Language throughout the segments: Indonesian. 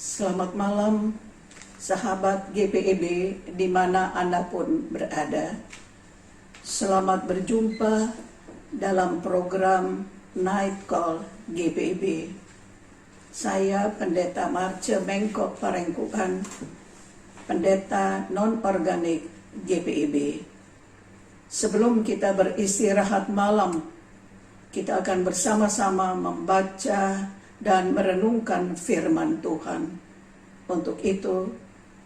Selamat malam, sahabat GPEB di mana Anda pun berada. Selamat berjumpa dalam program Night Call GPEB. Saya Pendeta Marce Mengkok Parengkuan, Pendeta non-organik GPEB. Sebelum kita beristirahat malam, kita akan bersama-sama membaca dan merenungkan firman Tuhan. Untuk itu,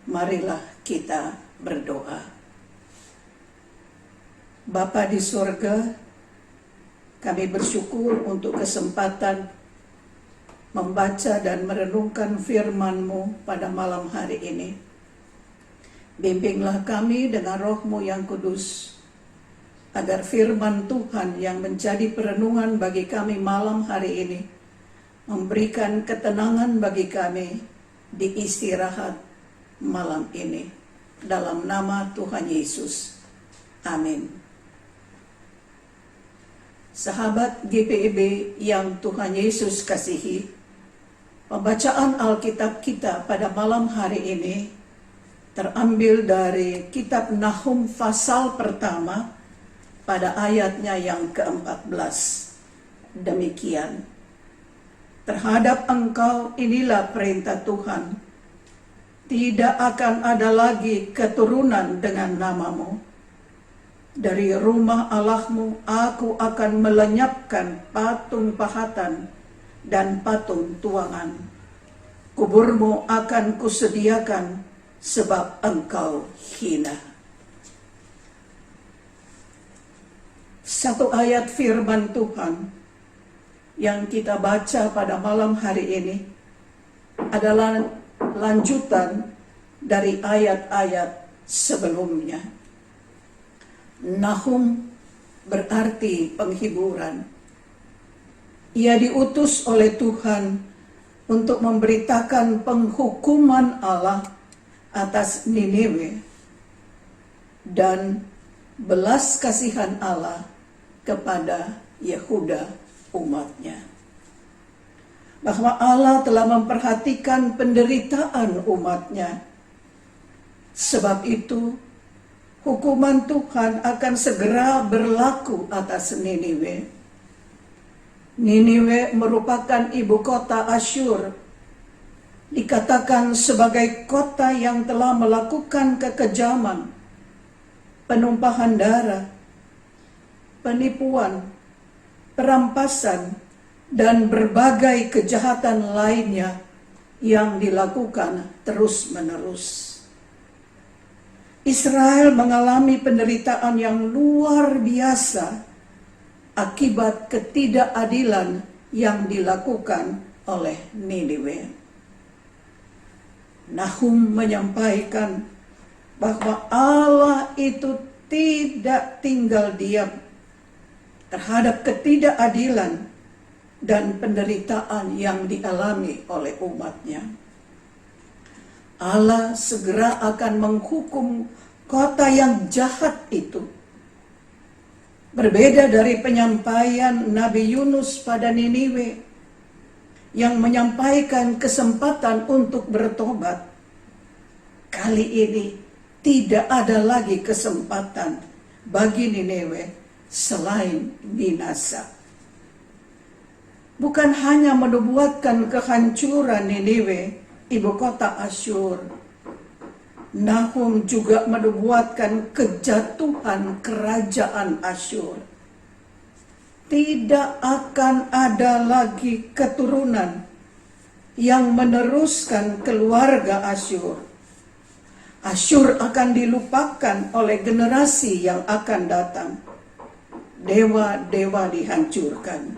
marilah kita berdoa. Bapa di surga, kami bersyukur untuk kesempatan membaca dan merenungkan firman-Mu pada malam hari ini. Bimbinglah kami dengan Roh-Mu yang kudus, agar firman Tuhan yang menjadi perenungan bagi kami malam hari ini memberikan ketenangan bagi kami di istirahat malam ini. Dalam nama Tuhan Yesus. Amin. Sahabat GPEB yang Tuhan Yesus kasihi, pembacaan Alkitab kita pada malam hari ini terambil dari kitab Nahum pasal pertama pada ayatnya yang ke-14. Demikian. Terhadap engkau inilah perintah Tuhan. Tidak akan ada lagi keturunan dengan namamu. Dari rumah Allahmu aku akan melenyapkan patung pahatan dan patung tuangan. Kuburmu akan kusediakan sebab engkau hina. Satu ayat firman Tuhan yang kita baca pada malam hari ini adalah lanjutan dari ayat-ayat sebelumnya. Nahum berarti penghiburan. Ia diutus oleh Tuhan untuk memberitakan penghukuman Allah atas Niniwe dan belas kasihan Allah kepada Yehuda umatnya. Bahwa Allah telah memperhatikan penderitaan umatnya. Sebab itu, hukuman Tuhan akan segera berlaku atas Niniwe. Niniwe merupakan ibu kota Asyur. Dikatakan sebagai kota yang telah melakukan kekejaman, penumpahan darah, penipuan, perampasan, dan berbagai kejahatan lainnya yang dilakukan terus-menerus. Israel mengalami penderitaan yang luar biasa akibat ketidakadilan yang dilakukan oleh Niniwe. Nahum menyampaikan bahwa Allah itu tidak tinggal diam terhadap ketidakadilan dan penderitaan yang dialami oleh umatnya. Allah segera akan menghukum kota yang jahat itu. Berbeda dari penyampaian Nabi Yunus pada Niniwe yang menyampaikan kesempatan untuk bertobat, kali ini tidak ada lagi kesempatan bagi Niniwe selain binasa. Bukan hanya menubuatkan kehancuran Niniwe, ibu kota Asyur, Nahum juga menubuatkan kejatuhan kerajaan Asyur. Tidak akan ada lagi keturunan yang meneruskan keluarga Asyur. Asyur akan dilupakan oleh generasi yang akan datang. Dewa-dewa dihancurkan.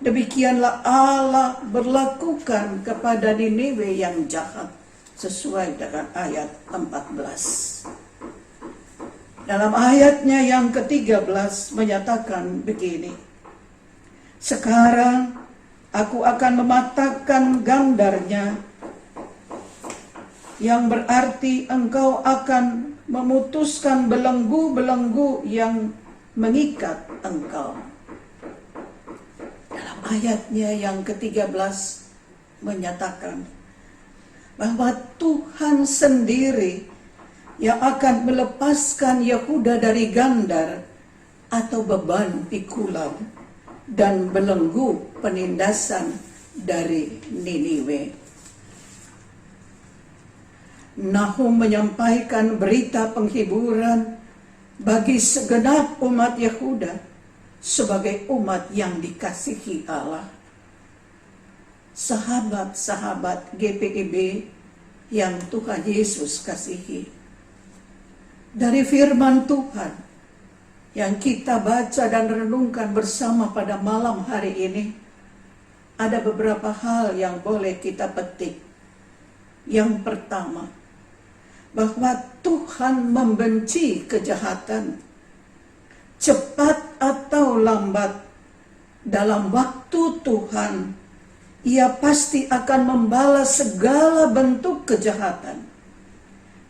Demikianlah Allah berlakukan kepada Niniwe yang jahat sesuai dengan ayat 14. Dalam ayatnya yang ke-13 menyatakan begini. Sekarang aku akan mematahkan gandarnya, yang berarti engkau akan memutuskan belenggu-belenggu yang mengikat engkau. Dalam ayatnya yang ke-13 menyatakan, bahwa Tuhan sendiri yang akan melepaskan Yehuda dari gandar atau beban pikulan dan belenggu penindasan dari Niniwe. Nahum menyampaikan berita penghiburan bagi segenap umat Yehuda sebagai umat yang dikasihi Allah. Sahabat-sahabat GPIB yang Tuhan Yesus kasihi, dari firman Tuhan yang kita baca dan renungkan bersama pada malam hari ini, ada beberapa hal yang boleh kita petik. Yang pertama, bahwa Tuhan membenci kejahatan. Cepat atau lambat, dalam waktu Tuhan, Ia pasti akan membalas segala bentuk kejahatan.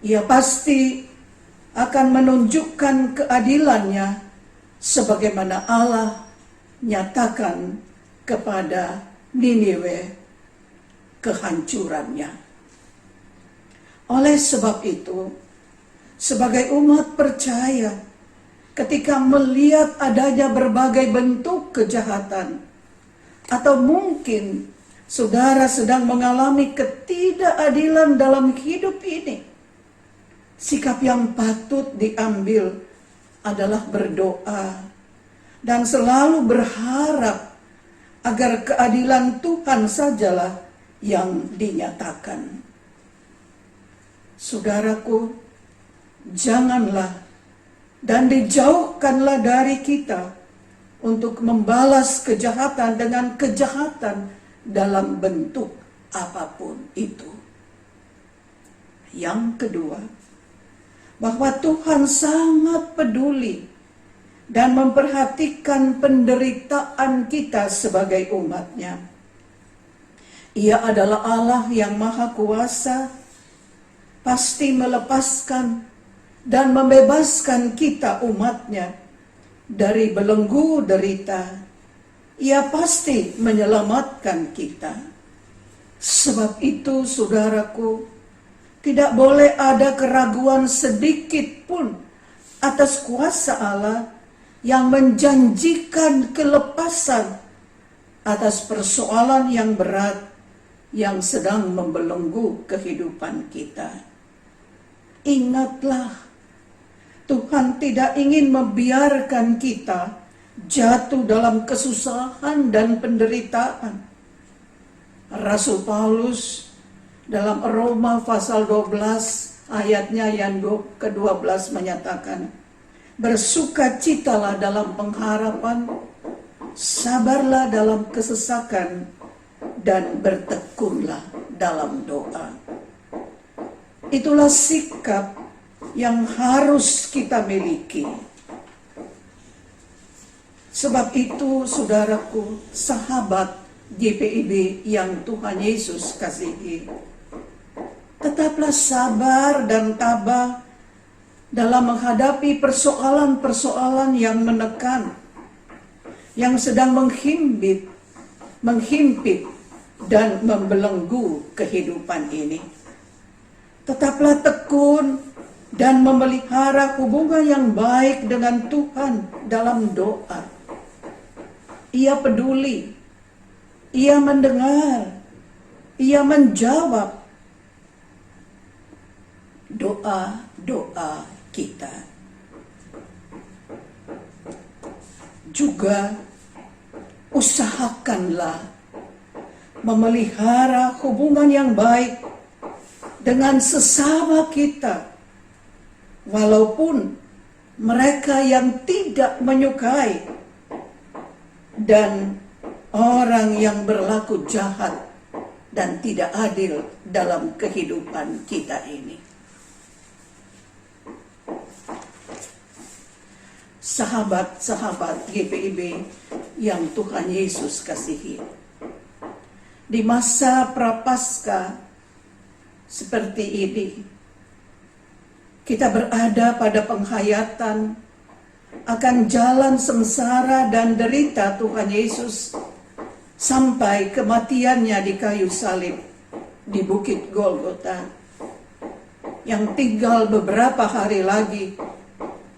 Ia pasti akan menunjukkan keadilannya sebagaimana Allah nyatakan kepada Niniwe kehancurannya. Oleh sebab itu, sebagai umat percaya, ketika melihat adanya berbagai bentuk kejahatan, atau mungkin saudara sedang mengalami ketidakadilan dalam hidup ini, sikap yang patut diambil adalah berdoa dan selalu berharap agar keadilan Tuhan sajalah yang dinyatakan. Saudaraku, janganlah dan dijauhkanlah dari kita untuk membalas kejahatan dengan kejahatan dalam bentuk apapun itu. Yang kedua, bahwa Tuhan sangat peduli dan memperhatikan penderitaan kita sebagai umat-Nya. Ia adalah Allah yang Maha Kuasa, pasti melepaskan dan membebaskan kita umat-Nya dari belenggu derita. Ia pasti menyelamatkan kita. Sebab itu, saudaraku, tidak boleh ada keraguan sedikit pun atas kuasa Allah yang menjanjikan kelepasan atas persoalan yang berat yang sedang membelenggu kehidupan kita. Ingatlah, Tuhan tidak ingin membiarkan kita jatuh dalam kesusahan dan penderitaan. Rasul Paulus dalam Roma pasal 12 ayatnya yang ke-12 menyatakan, bersukacitalah dalam pengharapan, sabarlah dalam kesesakan, dan bertekunlah dalam doa. Itulah sikap yang harus kita miliki. Sebab itu, saudaraku, sahabat GPIB yang Tuhan Yesus kasihi, tetaplah sabar dan tabah dalam menghadapi persoalan-persoalan yang menekan, yang sedang menghimpit dan membelenggu kehidupan ini. Tetaplah tekun dan memelihara hubungan yang baik dengan Tuhan dalam doa. Ia peduli, Ia mendengar, Ia menjawab doa-doa kita. Juga usahakanlah memelihara hubungan yang baik dengan sesama kita, walaupun mereka yang tidak menyukai dan orang yang berlaku jahat dan tidak adil dalam kehidupan kita ini. Sahabat-sahabat GPIB yang Tuhan Yesus kasihi, di masa prapaskah seperti ini, kita berada pada penghayatan akan jalan sengsara dan derita Tuhan Yesus sampai kematiannya di kayu salib di Bukit Golgota, yang tinggal beberapa hari lagi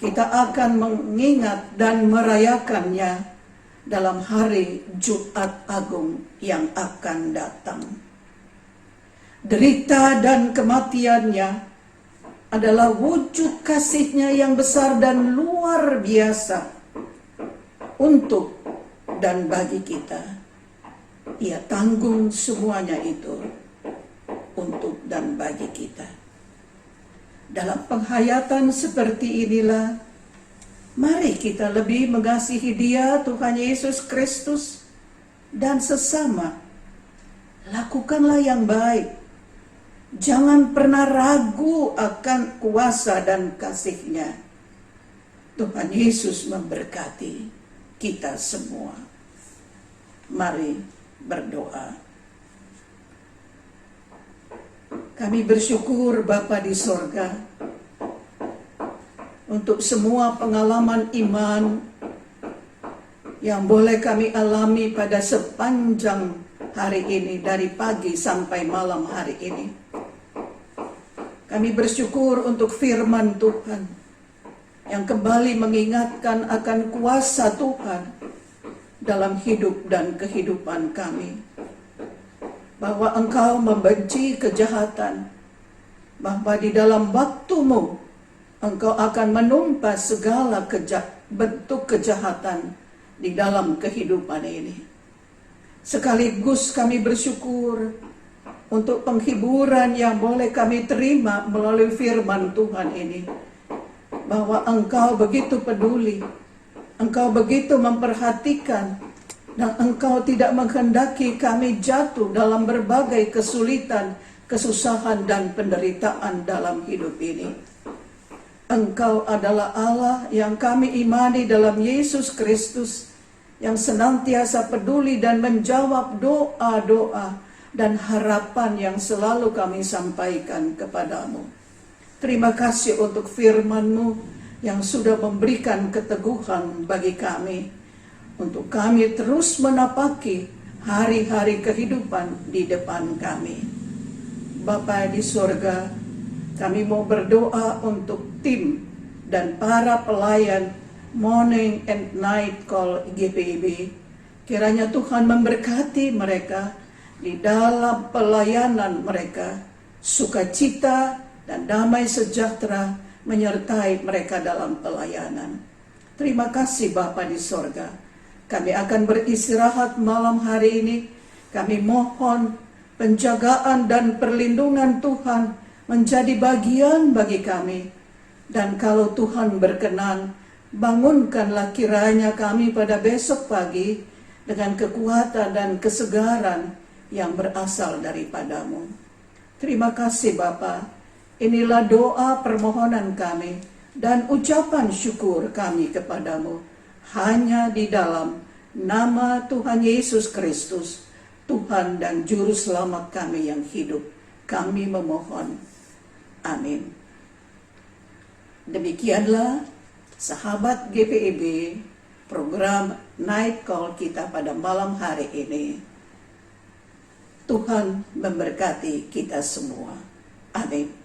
kita akan mengingat dan merayakannya dalam hari Jumat Agung yang akan datang. Derita dan kematiannya adalah wujud kasih-Nya yang besar dan luar biasa untuk dan bagi kita. Ia tanggung semuanya itu untuk dan bagi kita. Dalam penghayatan seperti inilah, mari kita lebih mengasihi Dia, Tuhan Yesus Kristus, dan sesama. Lakukanlah yang baik. Jangan pernah ragu akan kuasa dan kasih-Nya. Tuhan Yesus memberkati kita semua. Mari berdoa. Kami bersyukur Bapa di sorga untuk semua pengalaman iman yang boleh kami alami pada sepanjang hari ini, dari pagi sampai malam hari ini. Kami bersyukur untuk firman Tuhan yang kembali mengingatkan akan kuasa Tuhan dalam hidup dan kehidupan kami. Bahwa Engkau membenci kejahatan, bahwa di dalam waktu-Mu Engkau akan menumpas segala bentuk kejahatan di dalam kehidupan ini. Sekaligus kami bersyukur untuk penghiburan yang boleh kami terima melalui firman Tuhan ini. Bahwa Engkau begitu peduli, Engkau begitu memperhatikan, dan Engkau tidak menghendaki kami jatuh dalam berbagai kesulitan, kesusahan, dan penderitaan dalam hidup ini. Engkau adalah Allah yang kami imani dalam Yesus Kristus, yang senantiasa peduli dan menjawab doa-doa dan harapan yang selalu kami sampaikan kepadamu. Terima kasih untuk firman-Mu yang sudah memberikan keteguhan bagi kami, untuk kami terus menapaki hari-hari kehidupan di depan kami. Bapa di sorga, kami mau berdoa untuk tim dan para pelayan Morning and Night Call GPIB. Kiranya Tuhan memberkati mereka di dalam pelayanan mereka, sukacita dan damai sejahtera menyertai mereka dalam pelayanan. Terima kasih Bapa di sorga. Kami akan beristirahat malam hari ini. Kami mohon penjagaan dan perlindungan Tuhan menjadi bagian bagi kami. Dan kalau Tuhan berkenan, bangunkanlah kiranya kami pada besok pagi dengan kekuatan dan kesegaran yang berasal daripada-Mu. Terima kasih Bapa. Inilah doa permohonan kami dan ucapan syukur kami kepadamu. Hanya di dalam nama Tuhan Yesus Kristus, Tuhan dan Juru Selamat kami yang hidup, kami memohon. Amin. Demikianlah sahabat GPIB, program Night Call kita pada malam hari ini. Tuhan memberkati kita semua. Amin.